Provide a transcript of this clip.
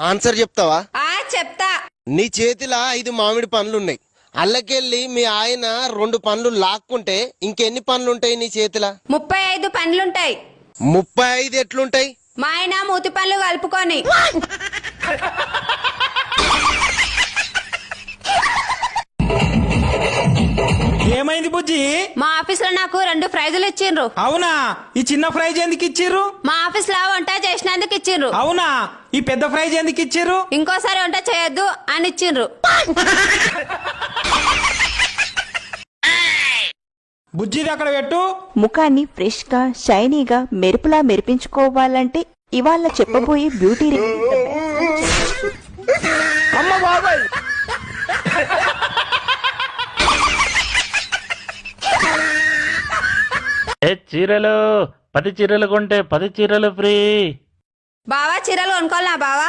Answer చెప్తావా? చెప్తా. నీ చేతిలో 5 మామిడి పండ్లున్నాయి. అల్లకెళ్ళి మీ ఆయన 2 పండ్లు లాక్కుంటే ఇంకెన్ని పండ్లుంటాయి నీ చేతిలో? 35 పండ్లుంటాయి. 35 ఎట్లుంటాయి? మా ఆయన మూతి పండ్లు కలుపుకొని. ఏమైంది బుజ్జి? మా ఆఫీస్ లో నాకు 2 ప్రైజులు ఇచ్చిండ్రు. అవునా? ఈ చిన్న ప్రైజ్ ఎందుకు ఇచ్చిర్రు? మా ఆఫీస్ లో వంట చేసినందుకు ఇచ్చిండ్రు. అవునా? ఈ పెద్ద ప్రైజ్ ఎందుకు ఇచ్చిర్రు? ఇంకోసారి వంట చేయొద్దు అని ఇచ్చిండ్రు. బుజ్జిది అక్కడ పెట్టు. ముఖాన్ని ఫ్రెష్ గా షైనీగా మెరుపులా మెరిపించుకోవాలంటే ఇవాళ చెప్పబోయే బ్యూటీ చీరలు 10 చీరలు కొంటే 10 చీరలు ఫ్రీ. బావా చీరలు కొనుక్కోవాలా బావా?